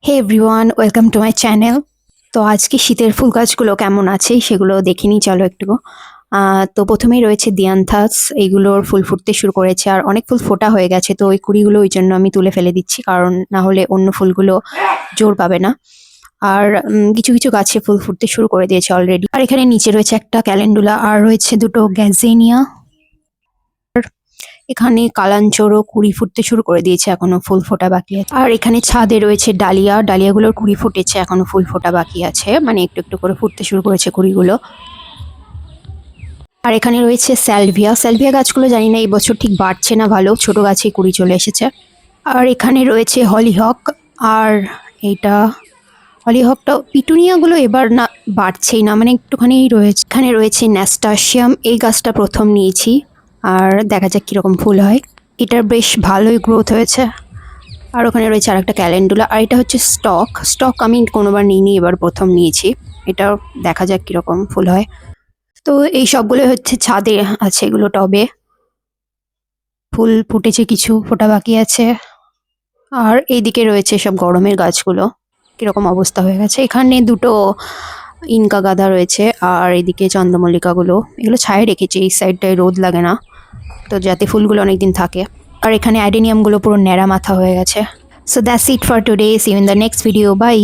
Hey everyone, welcome to my channel. তো আজকে শীতের ফুল গাছগুলো কেমন আছে সেগুলো দেখে নিই, চলো একটু। তো প্রথমেই রয়েছে দিয়ান্থাস, এইগুলোর ফুল ফুটতে শুরু করেছে আর অনেক ফুল ফোটা হয়ে গেছে, তো ওই কুড়িগুলো ওই জন্য আমি তুলে ফেলে দিচ্ছি, কারণ না হলে অন্য ফুলগুলো জোর পাবে না। আর কিছু কিছু গাছে ফুল ফুটতে শুরু করে দিয়েছে অলরেডি। আর এখানে নিচে রয়েছে একটা ক্যালেন্ডুলা আর রয়েছে দুটো গ্যাজেনিয়া। এখানে কালাঞ্চোরও কুড়ি ফুটতে শুরু করে দিয়েছে, এখনো ফুল ফোটা বাকি আছে। আর এখানে ছাদে রয়েছে ডালিয়া, ডালিয়াগুলোর কুড়ি ফুটেছে, এখনো ফুল ফোটা বাকি আছে, মানে একটু একটু করে ফুটতে শুরু করেছে কুড়িগুলো। আর এখানে রয়েছে স্যালভিয়া, স্যালভিয়া গাছগুলো জানি না এই বছর ঠিক বাড়ছে না ভালো, ছোট গাছেই কুড়ি চলে এসেছে। আর এখানে রয়েছে হলিহক, আর এইটা হলিহকটা, পিটুনিয়াগুলো এবার না বাড়ছেই না, মানে একটুখানি রয়েছে। এখানে রয়েছে ন্যাস্টাশিয়াম, এই গাছটা প্রথম নিয়েছি, আর দেখা যাক কীরকম ফুল হয়। এটার বেশ ভালোই গ্রোথ হয়েছে। আর ওখানে রয়েছে আরেকটা ক্যালেন্ডুলা, আর এটা হচ্ছে স্টক। স্টক আমি কোনোবার নিইনি, এবার প্রথম নিয়েছি। এটাও দেখা যাক কীরকম ফুল হয়। তো এই সবগুলো হচ্ছে ছাদে আছে, এগুলো টবে। ফুল ফুটেছে, কিছু ফোটা বাকি আছে। আর এইদিকে রয়েছে সব গরমের গাছগুলো, কিরকম অবস্থা হয়ে গেছে। এখানে দুটো ইনকা গাঁদা রয়েছে, আর এদিকে চন্দ্রমল্লিকাগুলো, এগুলো ছায়ে রেখেছি, এই সাইডটায় রোদ লাগে না, তো যাতে ফুলগুলো অনেকদিন থাকে। আর এখানে অ্যাডেনিয়ামগুলো পুরো ন্যাড়া মাথা হয়ে গেছে। So that's it for today, see you in the next video, by.